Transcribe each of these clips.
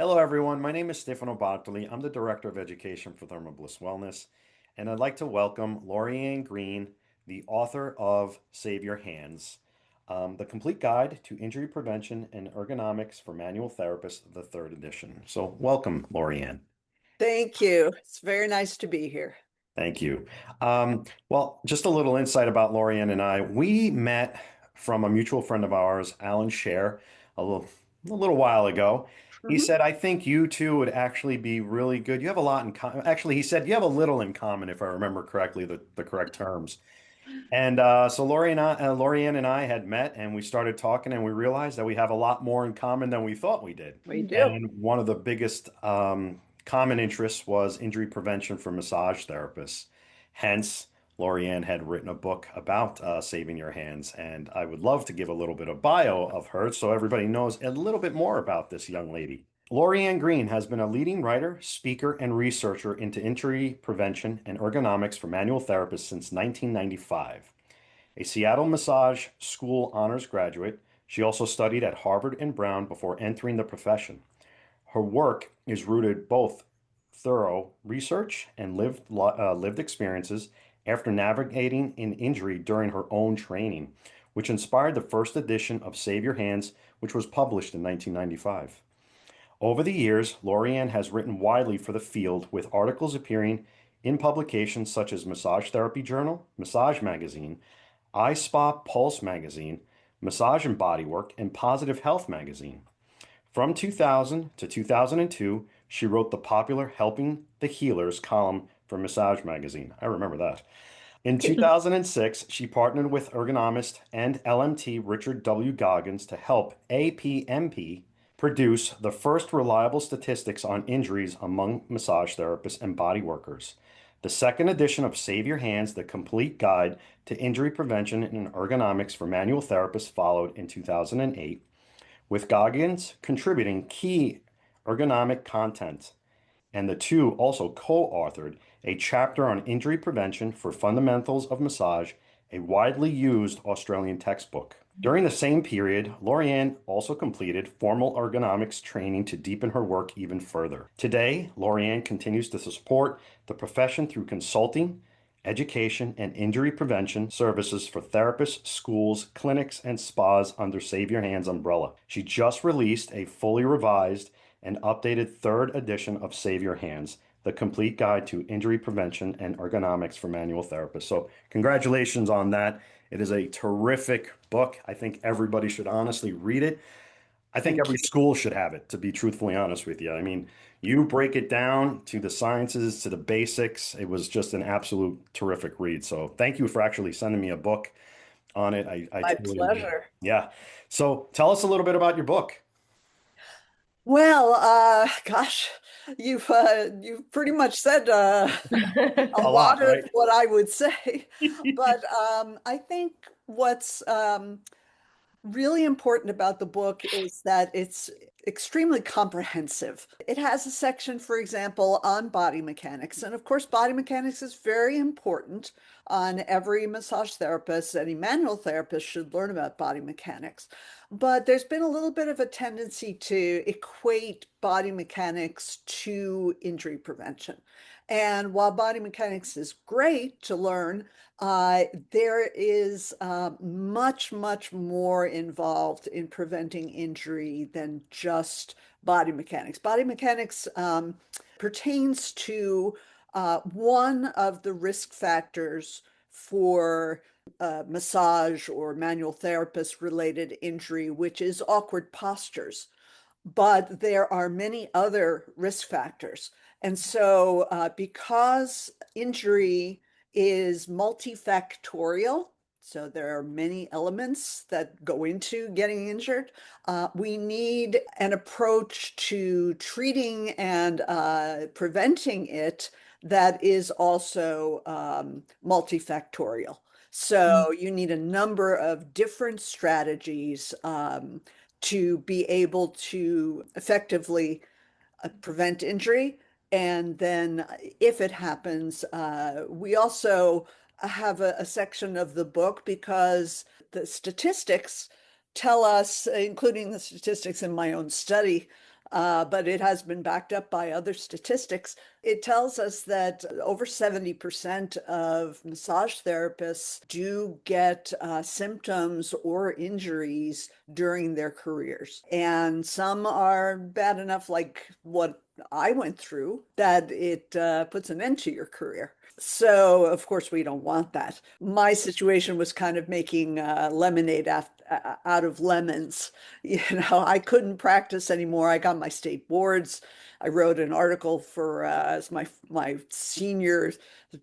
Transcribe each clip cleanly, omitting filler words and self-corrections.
Hello, everyone. My name is Stefano Bartoli. I'm the Director of Education for Thermabliss Wellness, and I'd like to welcome Lauriann Greene, the author of Save Your Hands, The Complete Guide to Injury Prevention and Ergonomics for Manual Therapists, the third edition. So, welcome, Lauriann. Thank you. It's very nice to be here. Thank you. Well, just a little insight about Lauriann and I. We met from a mutual friend of ours, Alan Scher, a little while ago. He Mhm. said, I think you two would actually be really good. You have a lot in common. Actually, he said you have a little in common, if I remember correctly, the correct terms. And so Lauriann and I had met and we started talking and we realized that we have a lot more in common than we thought we did. We do. And one of the biggest common interests was injury prevention for massage therapists. Hence, Lauriann had written a book about saving your hands. And I would love to give a little bit of bio of her so everybody knows a little bit more about this young lady. Lauriann Greene has been a leading writer, speaker, and researcher into injury prevention and ergonomics for manual therapists since 1995. A Seattle Massage School honors graduate, she also studied at Harvard and Brown before entering the profession. Her work is rooted both thorough research and lived experiences after navigating an injury during her own training, which inspired the first edition of Save Your Hands, which was published in 1995. Over the years, Lauriann has written widely for the field, with articles appearing in publications such as Massage Therapy Journal, Massage Magazine, iSpa Pulse Magazine, Massage and Bodywork, and Positive Health Magazine. From 2000 to 2002, she wrote the popular Helping the Healers column for Massage Magazine. I remember that. In 2006, she partnered with ergonomist and LMT Richard W. Goggins to help APMP produce the first reliable statistics on injuries among massage therapists and body workers. The second edition of Save Your Hands, the complete guide to injury prevention and ergonomics for manual therapists, followed in 2008, with Goggins contributing key ergonomic content, and the two also co-authored a chapter on injury prevention for fundamentals of massage, a widely used Australian textbook. During the same period, Lauriann also completed formal ergonomics training to deepen her work even further. Today, Lauriann continues to support the profession through consulting, education, and injury prevention services for therapists, schools, clinics, and spas under Save Your Hands umbrella. She just released a fully revised and updated third edition of Save Your Hands, the complete guide to injury prevention and ergonomics for manual therapists. So, congratulations on that. It is a terrific book. I think everybody should honestly read it. I think Thank every you. school should have it, to be truthfully honest with you. I mean, you break it down to the sciences, to the basics. It was just an absolute terrific read. So, thank you for actually sending me a book on it. I My truly enjoyed it. pleasure. Yeah. So, tell us a little bit about your book. Well, gosh, you've pretty much said a A lot lot, of right? what I would say, but I think what's really important about the book is that it's extremely comprehensive. It has a section, for example, on body mechanics. And of course, body mechanics is very important on every massage therapist. Any manual therapist should learn about body mechanics. But there's been a little bit of a tendency to equate body mechanics to injury prevention. And while body mechanics is great to learn, there is much, much more involved in preventing injury than just body mechanics. Body mechanics pertains to one of the risk factors for massage or manual therapist related injury, which is awkward postures. But there are many other risk factors. And so, because injury is multifactorial, so there are many elements that go into getting injured, we need an approach to treating and preventing it that is also multifactorial. So you need a number of different strategies to be able to effectively prevent injury. And then, if it happens, we also have a section of the book because the statistics tell us, including the statistics in my own study, but it has been backed up by other statistics. It tells us that over 70% of massage therapists do get symptoms or injuries during their careers. And some are bad enough, like what I went through, that it puts an end to your career. So, of course, we don't want that. My situation was kind of making lemonade out of lemons. You know, I couldn't practice anymore. I got my state boards. I wrote an article for as my senior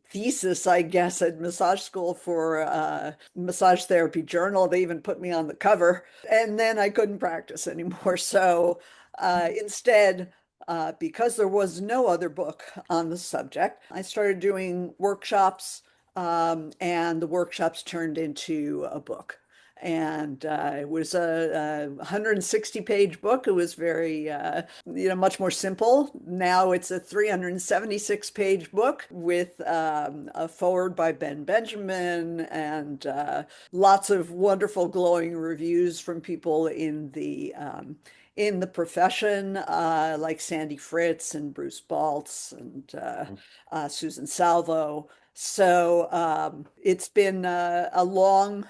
thesis, I guess, at massage school for Massage Therapy Journal. They even put me on the cover, and then I couldn't practice anymore. So instead, because there was no other book on the subject, I started doing workshops, and the workshops turned into a book. And it was a 160-page book. It was very, much more simple. Now it's a 376-page book with a foreword by Ben Benjamin and lots of wonderful glowing reviews from people in the profession, like Sandy Fritz and Bruce Baltz and Susan Salvo. So it's been a long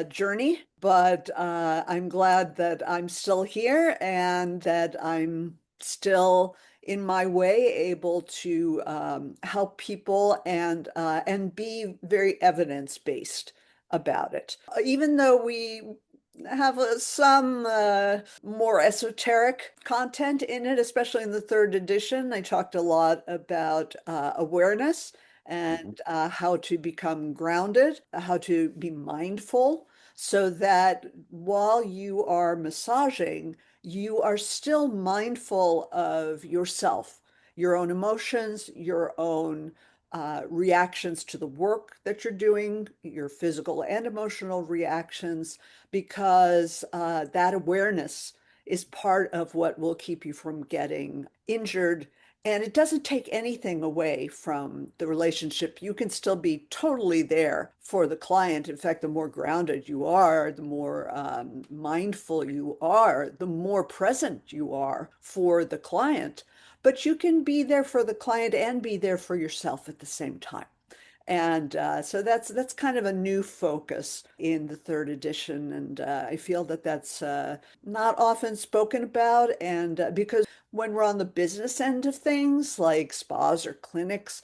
journey, but I'm glad that I'm still here and that I'm still in my way able to help people and be very evidence-based about it. Even though we have some more esoteric content in it, especially in the third edition. I talked a lot about awareness Mhm. and how to become grounded, how to be mindful, so that while you are massaging, you are still mindful of yourself, your own emotions, your own reactions to the work that you're doing, your physical and emotional reactions, because that awareness is part of what will keep you from getting injured. And it doesn't take anything away from the relationship. You can still be totally there for the client. In fact, the more grounded you are, the more mindful you are, the more present you are for the client. But you can be there for the client and be there for yourself at the same time. And so that's kind of a new focus in the third edition, and I feel that that's not often spoken about. And because when we're on the business end of things, like spas or clinics,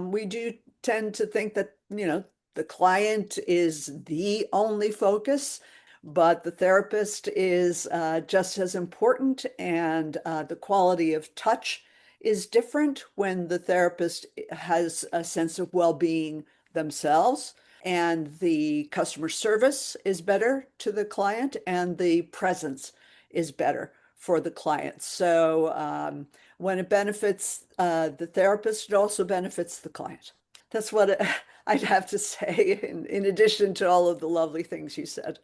we do tend to think that, the client is the only focus, but the therapist is just as important, and the quality of touch is different when the therapist has a sense of well-being themselves, and the customer service is better to the client, and the presence is better for the client. So when it benefits the therapist, it also benefits the client. That's what I'd have to say, in addition to all of the lovely things you said.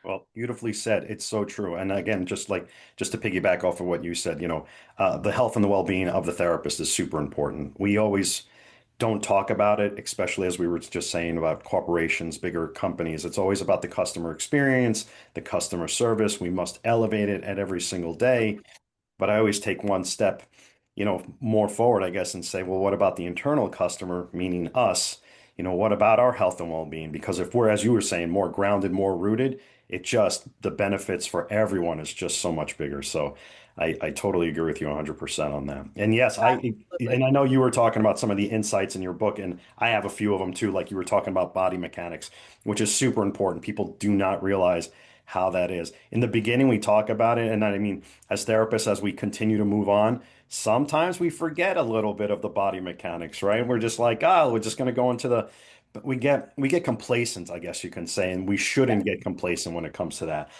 Well, beautifully said. It's so true. And again, just to piggyback off of what you said, the health and the well-being of the therapist is super important. We always don't talk about it, especially as we were just saying about corporations, bigger companies. It's always about the customer experience, the customer service. We must elevate it at every single day. But I always take one step, more forward, I guess, and say, well, what about the internal customer, meaning us? What about our health and well-being? Because if we're, as you were saying, more grounded, more rooted, the benefits for everyone is just so much bigger. So I totally agree with you 100% on that. And yes, Absolutely. and I know you were talking about some of the insights in your book, and I have a few of them too, like you were talking about body mechanics, which is super important. People do not realize how that is. In the beginning, we talk about it, and I mean, as therapists, as we continue to move on, sometimes we forget a little bit of the body mechanics, right? We're just like, oh, we're just going to go into the, but we get complacent, I guess you can say, and we Yeah. shouldn't get complacent when it comes to that.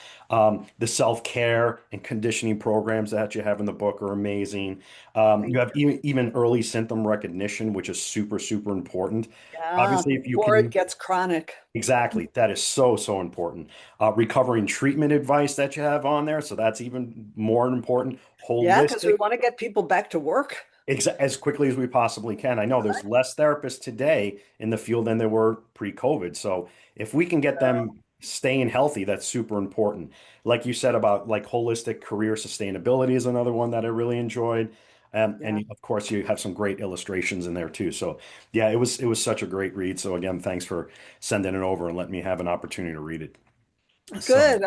The self-care and conditioning programs that you have in the book are amazing. You Thank have you. even early symptom recognition, which is super, super important. Yeah, Obviously, if you before it can. gets chronic. Exactly. That is so, so important. Recovering treatment advice that you have on there. So that's even more important. Yeah, because we Holistic, want to get people back to work. as quickly as we possibly can. I know there's less therapists today in the field than there were pre-COVID. So if we can get them staying healthy, that's super important. Like you said about like holistic career sustainability is another one that I really enjoyed. Yeah. And of course, you have some great illustrations in there too. So yeah, it was such a great read. So again, thanks for sending it over and letting me have an opportunity to read it. So Good.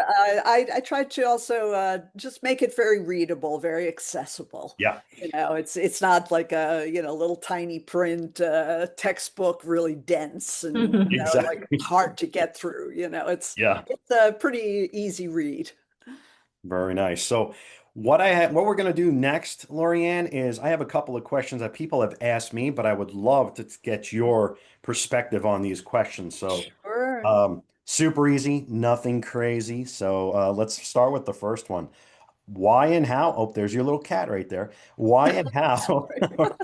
I tried to also just make it very readable, very accessible. yeah, It's not like a, little tiny print textbook, really dense and, like exactly. hard to get through. Yeah. It's a pretty easy read. Very nice. So what we're going to do next, Lauriann, is I have a couple of questions that people have asked me, but I would love to get your perspective on these questions. So Sure. super easy, nothing crazy. So let's start with the first one. Why and how? Oh, there's your little cat right there. Why and how?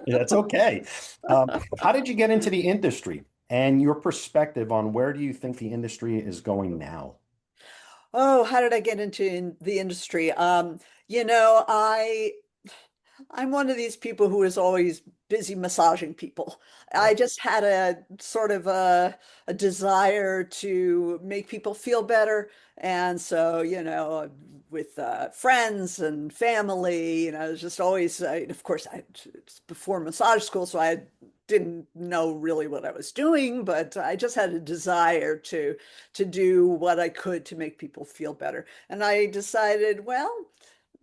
That's okay. How did you get into the industry and your perspective on where do you think the industry is going now? Oh, how did I get into the industry? You know, I I'm one of these people who is always busy massaging people. I Yep. just had a sort of a desire to make people feel better. And so, with friends and family, it was just always, of course, it's before massage school, so I didn't know really what I was doing, but I just had a desire to do what I could to make people feel better. And I decided, well,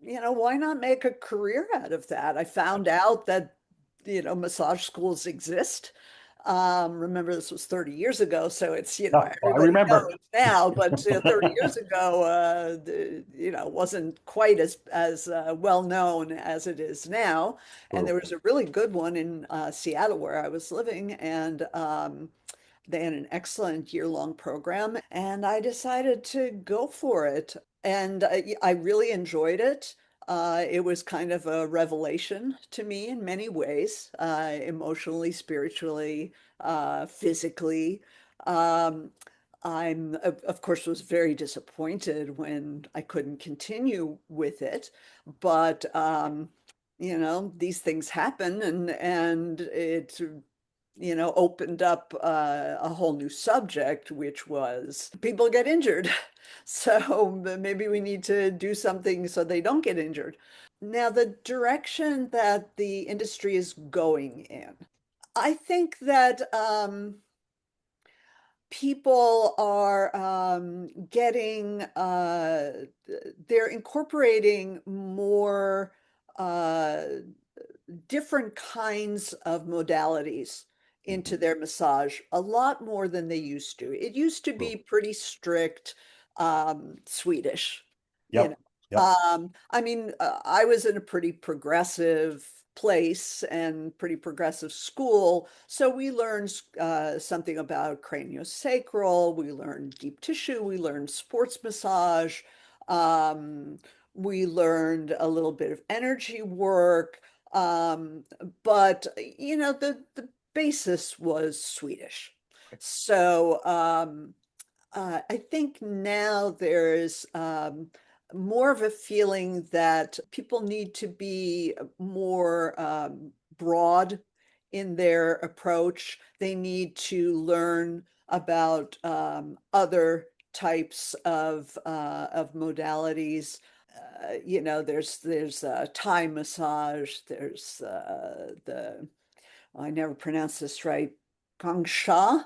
why not make a career out of that? I found out that, massage schools exist. Remember, this was 30 years ago, so it's, Oh, I everybody remember. knows now, but 30 years ago, wasn't quite as well known as it is now. And True. there was a really good one in Seattle where I was living, and they had an excellent year-long program, and I decided to go for it. And I really enjoyed it. It was kind of a revelation to me in many ways, emotionally, spiritually, physically. Um, of course, was very disappointed when I couldn't continue with it, but these things happen, and it opened up a whole new subject, which was people get injured. So maybe we need to do something so they don't get injured. Now, the direction that the industry is going in, I think that people are they're incorporating more uh, different kinds of modalities into Mhm. their massage, a lot more than they used to. It used to True. be pretty strict, Swedish, you know. Yep. Yep. I mean, I was in a pretty progressive place and pretty progressive school, so we learned something about craniosacral, we learned deep tissue, we learned sports massage, um, we learned a little bit of energy work. Um, but the basis was Swedish. So I think now there's more of a feeling that people need to be more broad in their approach. They need to learn about other types of modalities. There's Thai massage. There's I never pronounced this right, Gong Sha.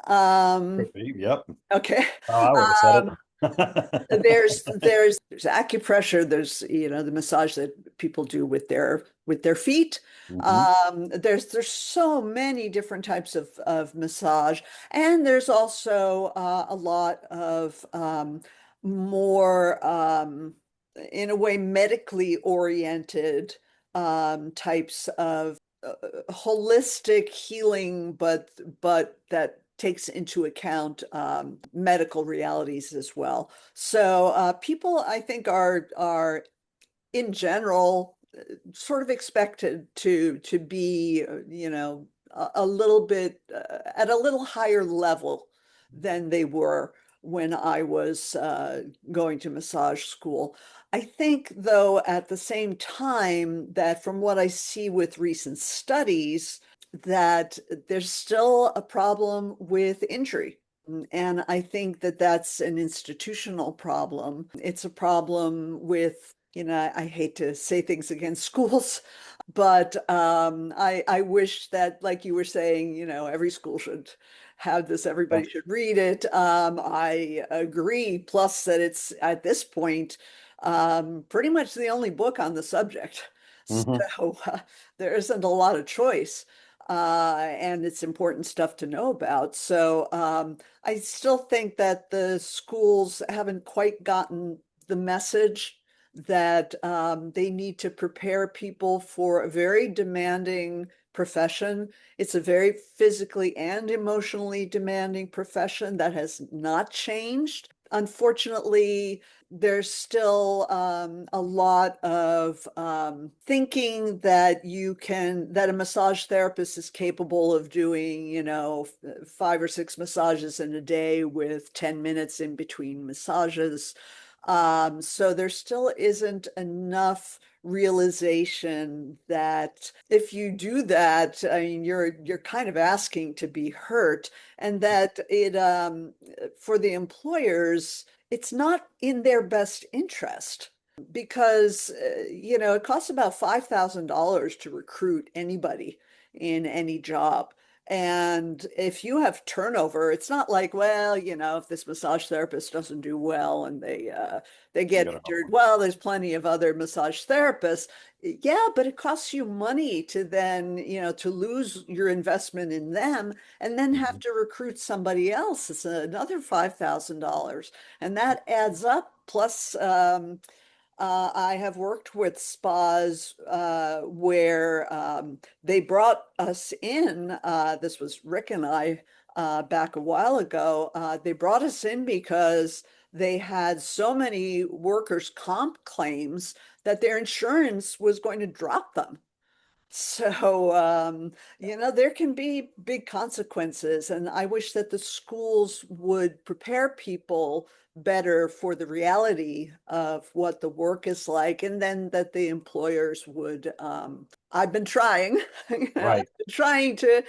Um, Could be. Yep. okay. Oh, I would have said Um, it. there's acupressure. There's the massage that people do with their feet. Hmm. There's so many different types of massage, and there's also a lot of more in a way medically oriented types of holistic healing, but that takes into account medical realities as well. So people, I think, are in general sort of expected to be, a little bit at a little higher level than they were when I was going to massage school. I think, though, at the same time, that from what I see with recent studies, that there's still a problem with injury. And I think that that's an institutional problem. It's a problem with, I hate to say things against schools, but I wish that, like you were saying, every school should have this, Yeah. everybody should read it. I agree. Plus, that it's at this point pretty much the only book on the subject. Hmm. So there isn't a lot of choice. And it's important stuff to know about. So I still think that the schools haven't quite gotten the message that they need to prepare people for a very demanding profession. It's a very physically and emotionally demanding profession that has not changed. Unfortunately, there's still a lot of thinking that that a massage therapist is capable of doing, 5 or 6 massages in a day with 10 minutes in between massages. So there still isn't enough realization that if you do that, I mean, you're kind of asking to be hurt, and that it for the employers, it's not in their best interest because it costs about $5,000 to recruit anybody in any job. And if you have turnover, it's not like, well, if this massage therapist doesn't do well and they We get got another injured, one. well, there's plenty of other massage therapists. Yeah, but it costs you money to then, to lose your investment in them and then have Mhm. to recruit somebody else. It's another $5,000. And that adds up. Plus, I have worked with spas where they brought us in. This was Rick and I back a while ago. They brought us in because they had so many workers' comp claims that their insurance was going to drop them. So, there can be big consequences, and I wish that the schools would prepare people better for the reality of what the work is like, and then that the employers would, I've been trying, I've Right. been trying to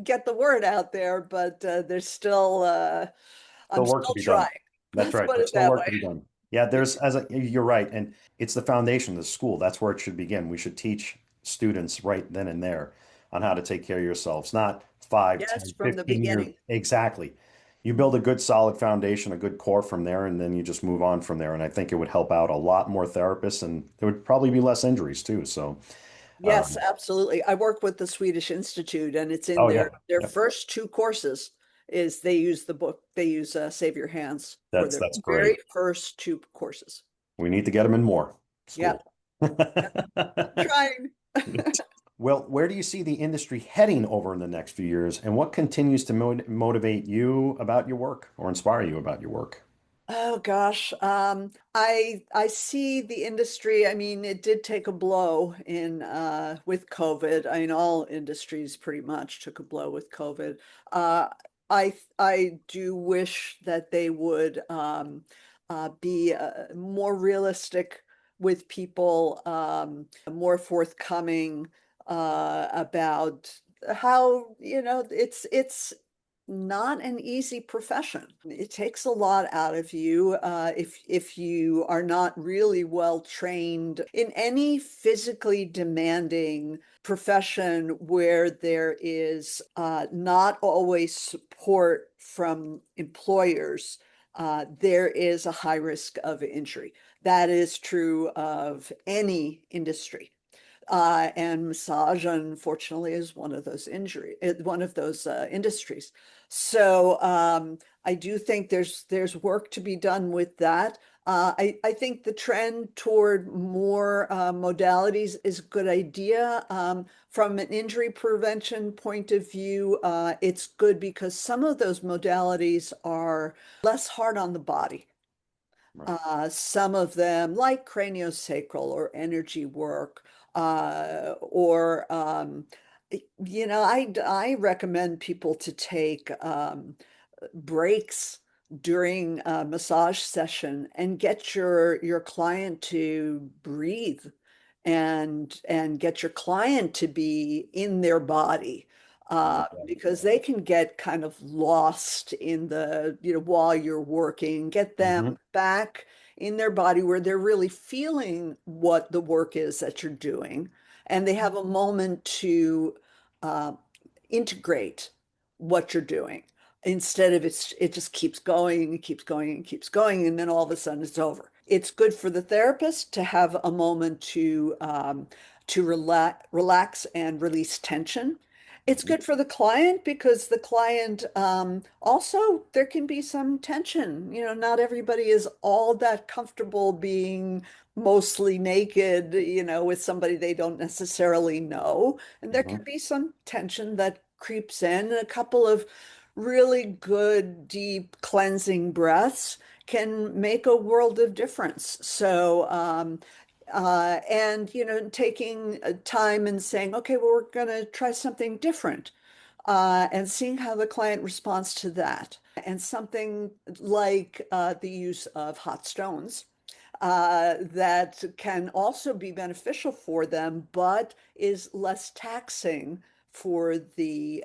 get the word out there, but there's still, I'm Still work to still be done. trying. That's Let's right. put There's it still that work way. to be done. Yeah, you're right. And it's the foundation of the school. That's where it should begin. We should teach students right then and there on how to take care of yourselves, not 5, Yes, 10, from the 15 years. beginning. Exactly. You build a good solid foundation, a good core from there, and then you just move on from there. And I think it would help out a lot more therapists, and there would probably be less injuries too. So, Yes, um, absolutely. I work with the Swedish Institute, and it's in oh their yeah, their yeah, first 2 courses is they use the book. They use Save Your Hands for their that's very great. first 2 courses. We need to get them in more Yeah, school. yeah. I'm trying. Well, where do you see the industry heading over in the next few years, and what continues to motivate you about your work or inspire you about your work? Oh gosh, I see the industry. I mean, it did take a blow in with COVID. I mean, all industries pretty much took a blow with COVID. Uh, I do wish that they would be more realistic with people, more forthcoming about how, it's not an easy profession. It takes a lot out of you if you are not really well trained in any physically demanding profession where there is not always support from employers. There is a high risk of injury. That is true of any industry. And massage, unfortunately, is one of those industries. So I do think there's work to be done with that. I think the trend toward more modalities is a good idea. From an injury prevention point of view, it's good because some of those modalities are less hard on the body. Right. Some of them, like craniosacral or energy work, or I recommend people to take breaks during a massage session and get your client to breathe and get your client to be in their body. because they can get kind of lost in the, while you're working, get Hmm. them back in their body where they're really feeling what the work is that you're doing. And they have a moment to uh, integrate what you're doing instead of it just keeps going and keeps going and keeps going. And then all of a sudden it's over. It's good for the therapist to have a moment to relax and release tension. It's Hmm. good for the client because the client also there can be some tension. Not everybody is all that comfortable being mostly naked, with somebody they don't necessarily know. And there can Hmm. be some tension that creeps in. A couple of really good, deep cleansing breaths can make a world of difference. So, and taking time and saying, okay, well, we're going to try something different, and seeing how the client responds to that. And something like the use of hot stones that can also be beneficial for them, but is less taxing for the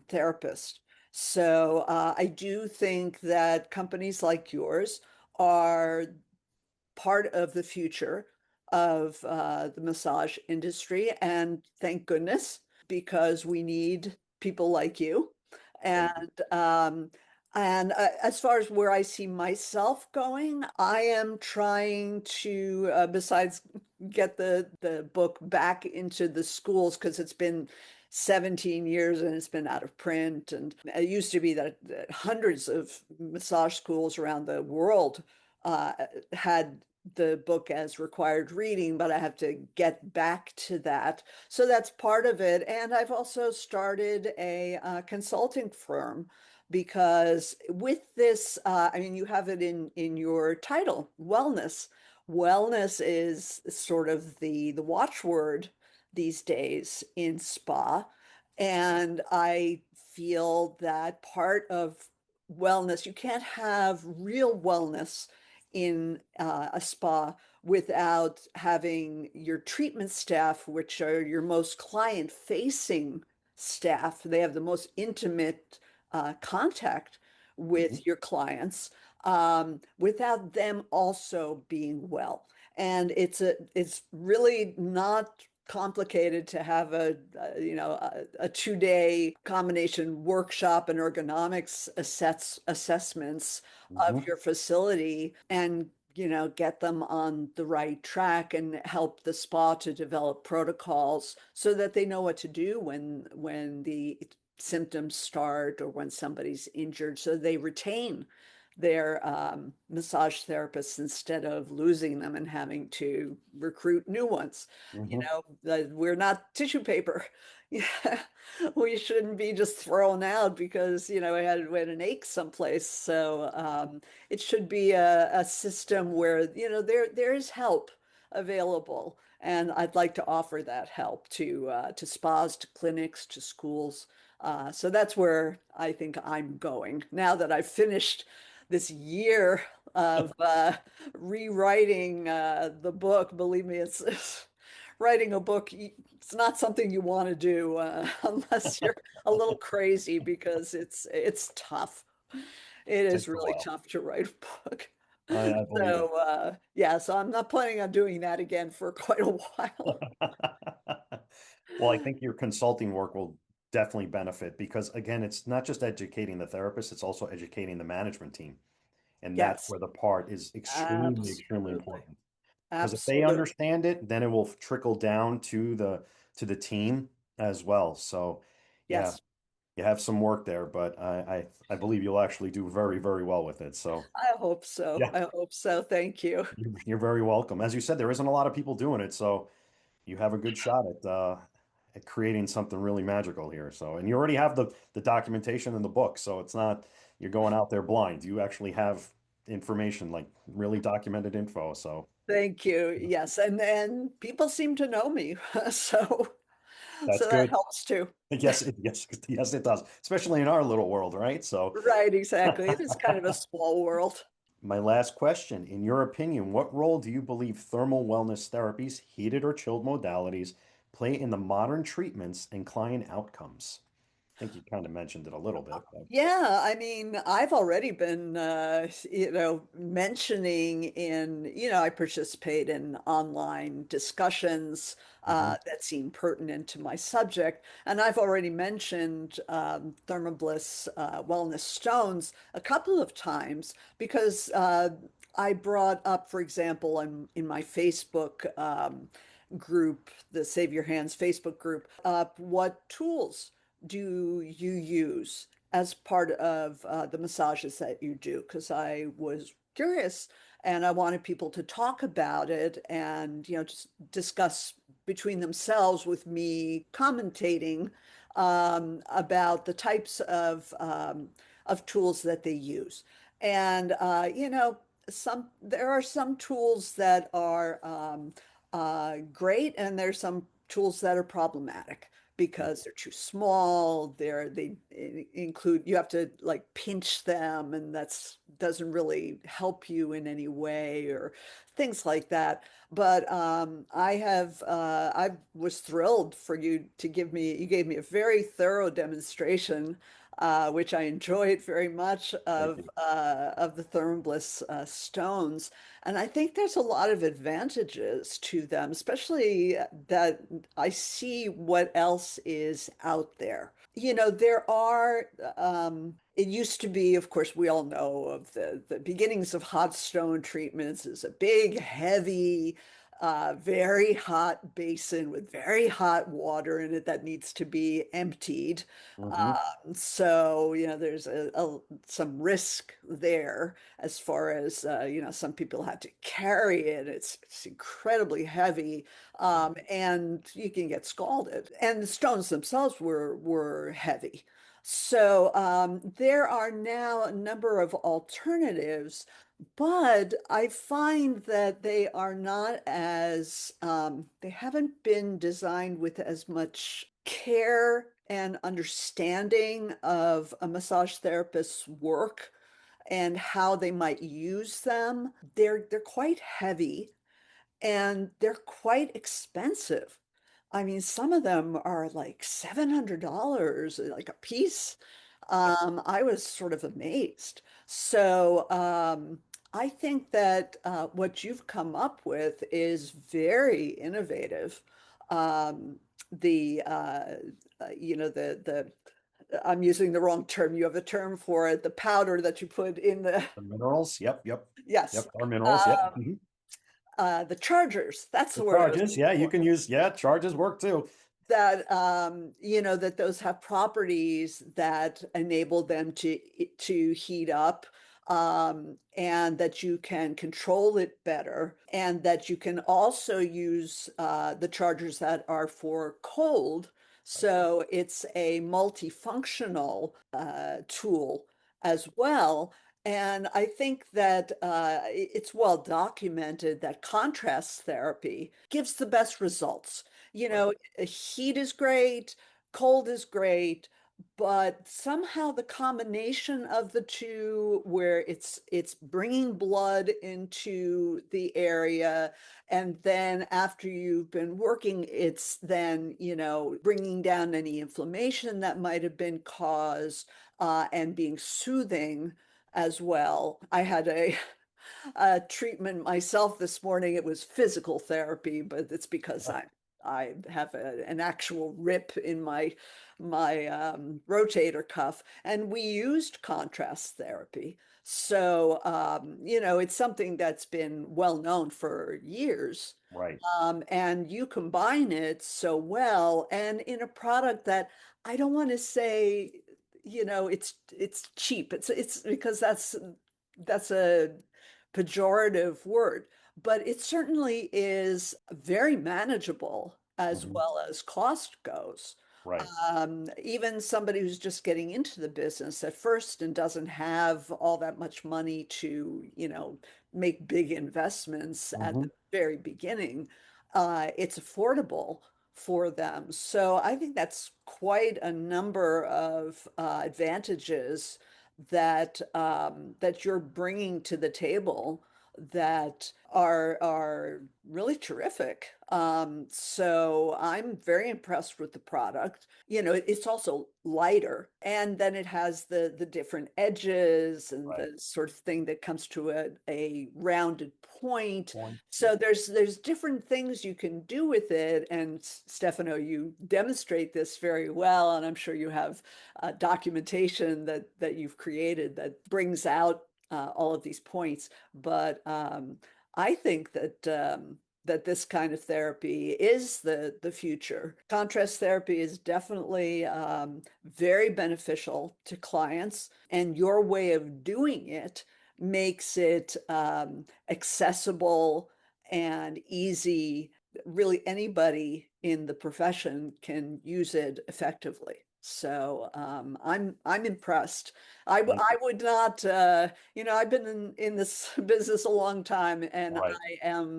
therapist. So I do think that companies like yours are part of the future of the massage industry. And thank goodness, because we need people like you. Thank you. And as far as where I see myself going, I am trying to, besides get the book back into the schools, because it's been 17 years and it's been out of print. And it used to be that hundreds of massage schools around the world uh, had the book as required reading, but I have to get back to that. So that's part of it. And I've also started a consulting firm because with this, I mean, you have it in your title, wellness. Wellness is sort of the watchword these days in spa. And I feel that part of wellness, you can't have real wellness in a spa without having your treatment staff, which are your most client-facing staff. They have the most intimate contact Hmm. with your clients, without them also being well. And it's really not complicated to have a 2-day combination workshop and ergonomics assessments of Hmm. your facility, and get them on the right track and help the spa to develop protocols so that they know what to do when the symptoms start or when somebody's injured, so they retain their massage therapists instead of losing them and having to recruit new ones. Hmm. We're not tissue paper. Yeah, we shouldn't be just thrown out because we had an ache someplace. So it should be a system where there is help available, and I'd like to offer that help to spas, to clinics, to schools. So that's where I think I'm going now that I've finished this year of rewriting the book. Believe me, it's writing a book. It's not something you want to do unless you're a little crazy, because it's tough. It is Takes a really while. tough to write a book. I believe it. So yeah, so I'm not planning on doing that again for quite a while. Well, I think your consulting work will definitely benefit because, again, it's not just educating the therapist, it's also educating the management team. And that's Yes, where the part is extremely, extremely absolutely. important. Because if they Absolutely. understand it, then it will trickle down to the team as well. So, yeah, Yes. you have some work there, but I believe you'll actually do very, very well with it. So, I hope so. yeah, I hope so. Thank you. you're very welcome. As you said, there isn't a lot of people doing it, so you have a good shot at creating something really magical here. So, and you already have the documentation in the book, so it's not you're going out there blind. You actually have information, like really documented info. So Thank you. Yes. And then people seem to know me. So that's that good. helps too. Yes, yes, it does, especially in our little world, right? So, Right, exactly. It is kind of a small world. my last question, in your opinion, what role do you believe thermal wellness therapies, heated or chilled modalities, play in the modern treatments and client outcomes? think you kind of mentioned it a little bit, but Yeah, I mean, I've already been, mentioning I participate in online discussions hmm that seem pertinent to my subject. And I've already mentioned thermabliss wellness stones a couple of times because I brought up, for example, in my Facebook group, the Save Your Hands Facebook group, what tools do you use as part of the massages that you do? Because I was curious and I wanted people to talk about it and, just discuss between themselves with me commentating about the types of tools that they use. And, there are some tools that are great, and there's some tools that are problematic because they're too small. They include you have to like pinch them, and that's doesn't really help you in any way or things like that. But I was thrilled for you gave me a very thorough demonstration. Which I enjoyed very much thank you. of the Thermabliss stones. And I think there's a lot of advantages to them, especially that I see what else is out there. There are, it used to be, of course, we all know of the beginnings of hot stone treatments is a big, heavy, very hot basin with very hot water in it that needs to be emptied. hmm So, there's some risk there as far as, some people have to carry it. It's incredibly heavy, and you can get scalded. And the stones themselves were heavy. So there are now a number of alternatives, but I find that they are not as, they haven't been designed with as much care and understanding of a massage therapist's work and how they might use them. They're quite heavy and they're quite expensive. I mean, some of them are like $700 like a piece. I was sort of amazed. So I think that what you've come up with is very innovative. Um, the the I'm using the wrong term. You have a term for it. The powder that you put in the The minerals, yep, yep, yes. yep, our minerals, yep. Um, the chargers, that's The the word I was charges, looking yeah, you for. can use, yeah, charges work too. That that those have properties that enable them to heat up, and that you can control it better, and that you can also use the chargers that are for cold. Right. So it's a multifunctional tool as well. And I think that it's well documented that contrast therapy gives the best results. You Right. know, heat is great, cold is great, but somehow the combination of the two, where it's bringing blood into the area, and then after you've been working, it's then, bringing down any inflammation that might have been caused, and being soothing as well. I had a treatment myself this morning. It was physical therapy, but it's because I have an actual rip in my rotator cuff, and we used contrast therapy. So it's something that's been well known for years. Right. And you combine it so well, and in a product that I don't want to say, it's cheap. It's because that's a pejorative word, but it certainly is very manageable as hmm well as cost goes. Right. Even somebody who's just getting into the business at first and doesn't have all that much money to, make big investments at the hmm very beginning, it's affordable for them. So I think that's quite a number of advantages that you're bringing to the table that are really terrific. So I'm very impressed with the product. You know, it's also lighter, and then it has the different edges and Right. the sort of thing that comes to a rounded point. Point. Yeah. So there's different things you can do with it. And Stefano, you demonstrate this very well, and I'm sure you have documentation that you've created that brings out all of these points. But I think that this kind of therapy is the future. Contrast therapy is definitely very beneficial to clients, and your way of doing it makes it accessible and easy. Really, anybody in the profession can use it effectively. So I'm impressed. Thank I you. would not you know, I've been in this business a long time, and Right.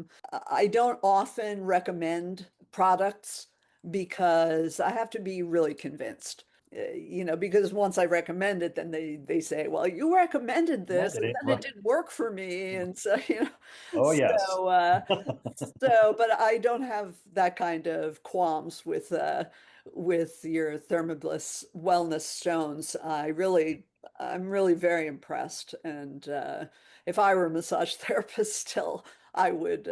I don't often recommend products because I have to be really convinced. You know, because once I recommend it, then they say, "Well, you recommended this, Recommended and it. then it Right. didn't work for me," and so you know, Oh, yes. but I don't have that kind of qualms with your thermabliss wellness stones. I'm really very impressed, and if I were a massage therapist still, I would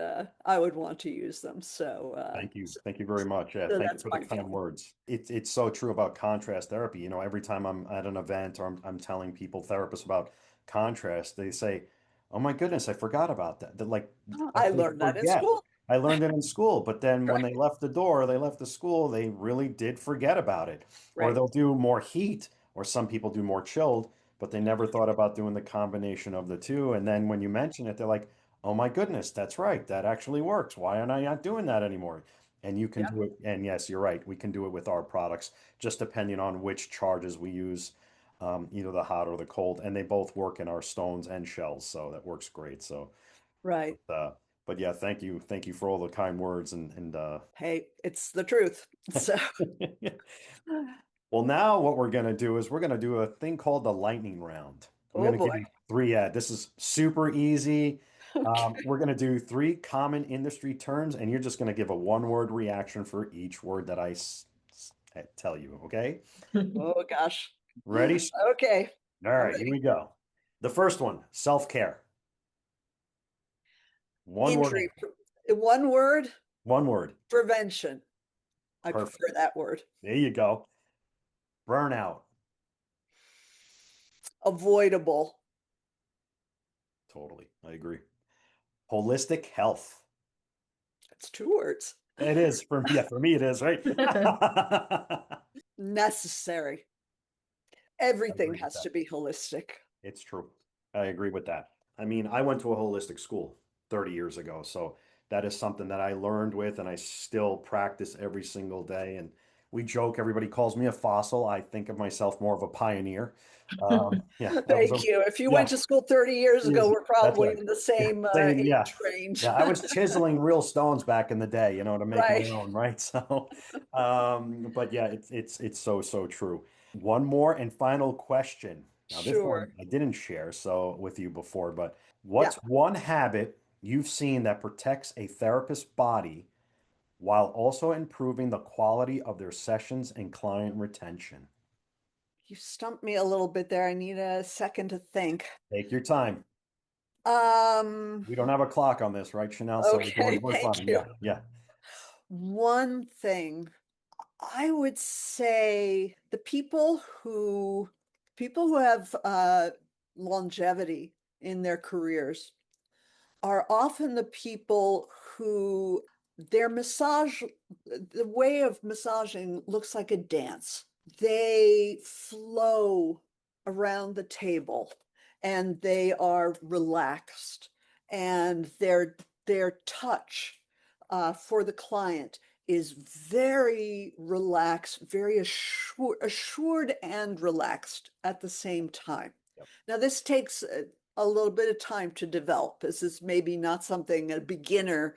want to use them. So, Thank you. Thank you very much. Yeah, so thank you that's for the my kind feeling. words. It's so true about contrast therapy. You know, every time I'm at an event or I'm telling people, therapists about contrast, they say, "Oh my goodness, I forgot about that." They're like, how I can you learned that in forget? school. I learned it in school, but then when Right, they left the door, they left the school, they really did forget about it. Or right. they'll do more heat, or some people do more chilled, but they never thought about doing the combination of the two. And then when you mention it, they're like, "Oh my goodness, that's right. That actually works. Why am I not doing that anymore?" And you can Yeah, do it. And yes, you're right. We can do it with our products, just depending on which charges we use, either the hot or the cold. And they both work in our stones and shells. So that works great. So, right. uh, but yeah, thank you. Thank you for all the kind words. And Hey, it's the truth. So, well, now what we're going to do is we're going to do a thing called the lightning round. I'm oh going to boy. give you three. Yeah, this is super easy. Okay. We're going to do three common industry terms, and you're just going to give a one-word reaction for each word that I tell you. Okay? Oh gosh. Ready? Okay, All I'm right, here ready. we go. The first one, self-care. One word Injury. answer. One word, One word. prevention. I Perfect. prefer that word. There you go. Burnout. Avoidable. Totally. I agree. Holistic health. It's two words. It is for me. Yeah, for me it is, right? I Necessary. Everything agree with has that. to be holistic. It's true. I agree with that. I mean, I went to a holistic school 30 years ago, so that is something that I learned with and I still practice every single day. And we joke, everybody calls me a fossil. I think of myself more of a pioneer. Yeah, that was a Thank you. If you went yeah, to school 30 years ago, years. we're That's probably right. in the Yeah, same same, yeah. age range. Yeah, I was chiseling real stones back in the day, to make my Right. own, right? So, but yeah, it's so true. One more and final question. Now, this one Sure. I didn't share so with you before, but Yeah. what's one habit you've seen that protects a therapist's body while also improving the quality of their sessions and client retention? You stumped me a little bit there. I need a second to think. Take your time. Um, We don't have a clock on this, right, Chanel? So okay, we're thank fine. you. Yeah, yeah. One thing I would say the people who have longevity in their careers are often the people who their massage, the way of massaging looks like a dance. They flow around the table and they are relaxed, and their touch for the client is very relaxed, very assured and relaxed at the same time. Yep. Now, this takes a little bit of time to develop. This is maybe not something a beginner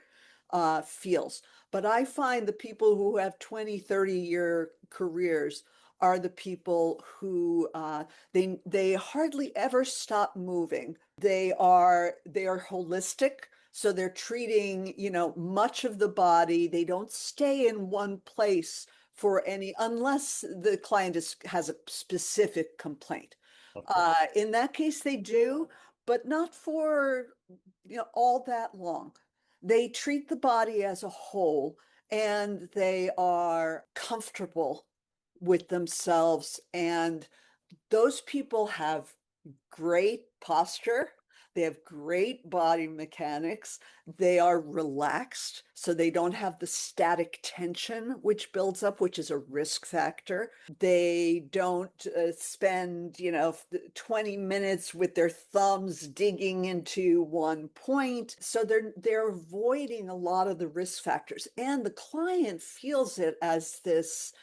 feels. But I find the people who have 20, 30-year careers are the people who they hardly ever stop moving. They are holistic, so they're treating, much of the body. They don't stay in one place for any unless the client has a specific complaint. Of course. In that case, they do, but not for all that long. They treat the body as a whole, and they are comfortable with themselves. And those people have great posture. They have great body mechanics. They are relaxed, so they don't have the static tension which builds up, which is a risk factor. They don't spend, 20 minutes with their thumbs digging into one point. So they're avoiding a lot of the risk factors. And the client feels it as this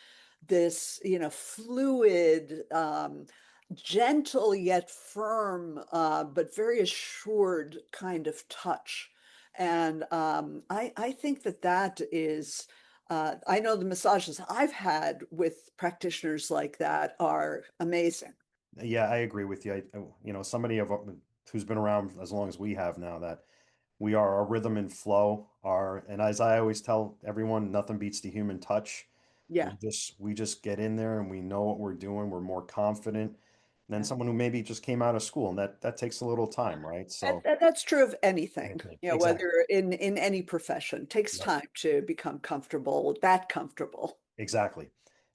fluid, gentle yet firm, but very assured kind of touch. And I think that is, I know the massages I've had with practitioners like that are amazing. Yeah, I agree with you. Somebody who's been around as long as we have now, that we are a rhythm and flow are, and as I always tell everyone, nothing beats the human touch. Yeah, We just get in there and we know what we're doing. We're more confident than yeah. someone who maybe just came out of school, and that takes a little time, right? So That's true of anything, exactly. whether in any profession. It takes Yep. time to become comfortable, that comfortable. Exactly.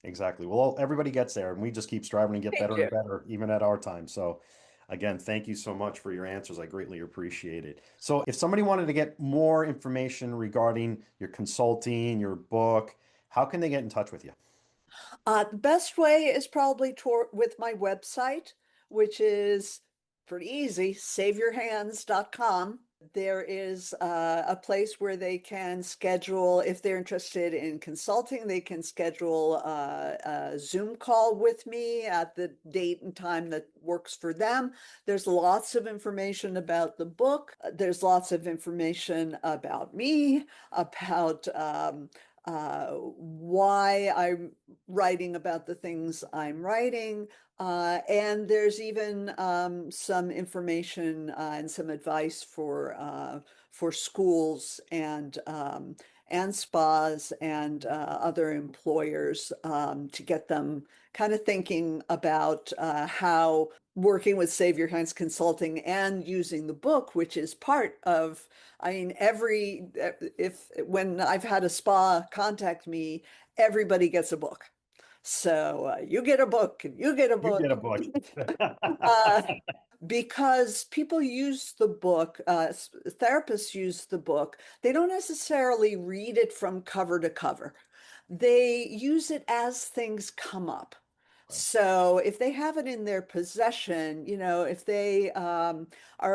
Exactly. Well, everybody gets there, and we just keep striving to get They better do. and better, even at our time. So, again, thank you so much for your answers. I greatly appreciate it. So, if somebody wanted to get more information regarding your consulting, your book, how can they get in touch with you? The best way is probably with my website, which is pretty easy, saveyourhands.com. There is a place where they can schedule, if they're interested in consulting, they can schedule a Zoom call with me at the date and time that works for them. There's lots of information about the book. There's lots of information about me, about why I'm writing about the things I'm writing. And there's even some information and some advice for schools and spas and other employers, to get them kind of thinking about how working with Save Your Hands Consulting and using the book, which is part of, I mean, if when I've had a spa contact me, everybody gets a book. So you get a book and you get a You get book. a book. uh, because people use the book, therapists use the book. They don't necessarily read it from cover to cover. They use it as things come up. Right. So if they have it in their possession, if they are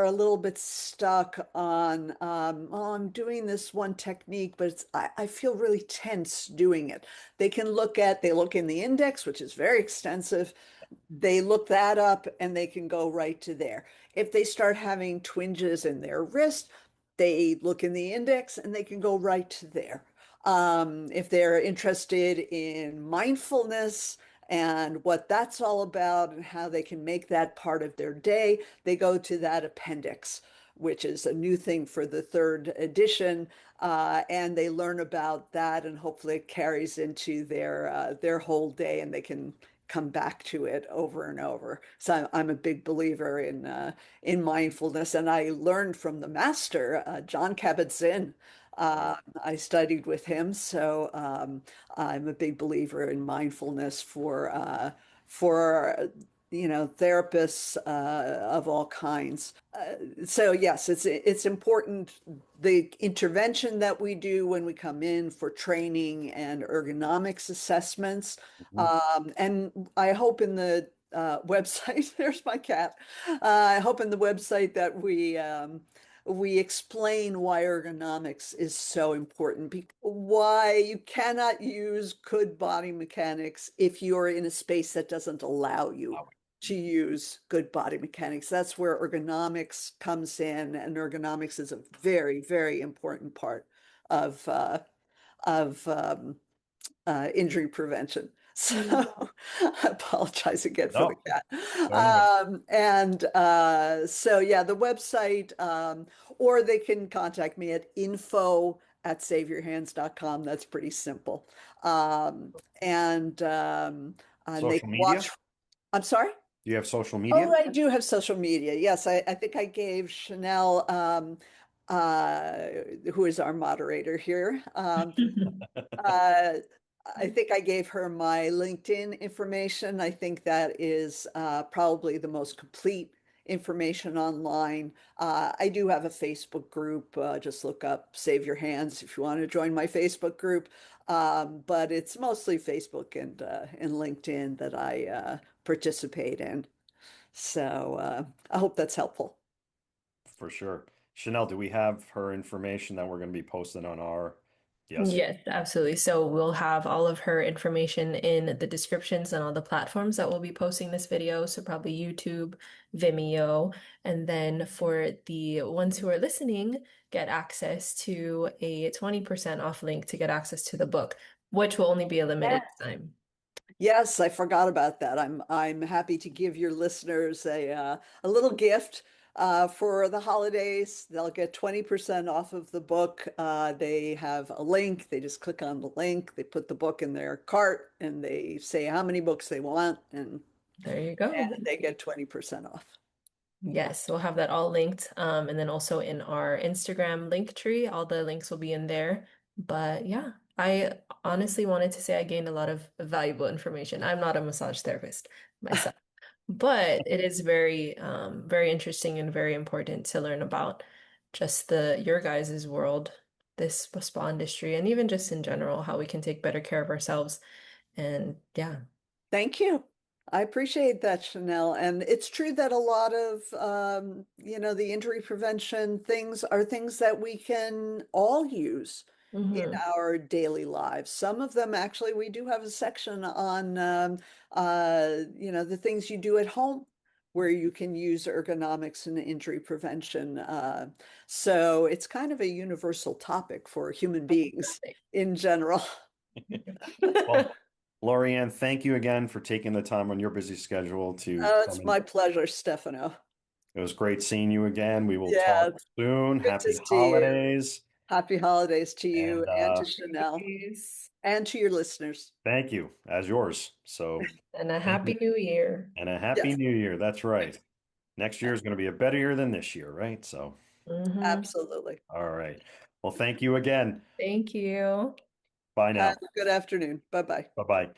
a little bit stuck on, oh, I'm doing this one technique, but I feel really tense doing it. They look in the index, which is very extensive. They look that up and they can go right to there. If they start having twinges in their wrist, they look in the index and they can go right to there. If they're interested in mindfulness and what that's all about and how they can make that part of their day, they go to that appendix, which is a new thing for the third edition, and they learn about that, and hopefully it carries into their whole day, and they can come back to it over and over. So I'm a big believer in mindfulness, and I learned from the master, John Kabat-Zinn. Right. I studied with him, so I'm a big believer in mindfulness for therapists of all kinds. So yes, it's important, the intervention that we do when we come in for training and ergonomics assessments. Mhm. And I hope in the website, there's my cat. I hope in the website that we explain why ergonomics is so important, why you cannot use good body mechanics if you're in a space that doesn't allow you to use good body mechanics. That's where ergonomics comes in, and ergonomics is a very, very important part of of injury prevention. So I apologize again for the No, cat. don't even. And so, yeah, the website, or they can contact me at info@saveyourhands.com. That's pretty simple. Um, and they Social can media? watch. I'm sorry? Do you have social Oh, media? I do have social media. Yes, I think I gave Chanel, uh, who is our moderator here. Uh, I think I gave her my LinkedIn information. I think that is probably the most complete information online. I do have a Facebook group. Just look up Save Your Hands if you want to join my Facebook group. But it's mostly Facebook and LinkedIn that I participate in. So I hope that's helpful. For sure. Chanel, do we have her information that we're going to be posting on our? Yes, Yes, absolutely. So we'll have all of her information in the descriptions and all the platforms that we'll be posting this video. So probably YouTube, Vimeo, and then for the ones who are listening, get access to a 20% off link to get access to the book, which will only be a limited time. Yes, I forgot about that. I'm happy to give your listeners a little gift for the holidays. They'll get 20% off of the book. They have a link. They just click on the link. They put the book in their cart and they say how many books they want, There you go. and they get 20% off. Yes, we'll have that all linked. And then also in our Instagram link tree, all the links will be in there. But yeah, I honestly wanted to say I gained a lot of valuable information. I'm not a massage therapist myself, but it is very, very interesting and very important to learn about just your guys' world, this spa industry, and even just in general, how we can take better care of ourselves. And yeah. Thank you. I appreciate that, Chanel. And it's true that a lot of, the injury prevention things are things that we can all use in Hmm. our daily lives. Some of them, actually, we do have a section on, the things you do at home where you can use ergonomics and injury prevention. So it's kind of a universal topic for human beings in general. well, Lauriann, thank you again for taking the time on your busy schedule to Oh, come it's in. my pleasure, Stefano. It was great seeing you again. We will Yeah, talk soon. good to Happy see you. holidays. Happy holidays to you And and to Chanel Peace. and to your listeners. thank you as yours. So And a thank happy you. new year. And a happy Yes, new year. That's right. Next year is going to be a better year than this year, right? So, Hmm. absolutely. all right. Well, thank you again. Thank you. Bye Have now. a good afternoon. Bye-bye. Bye bye.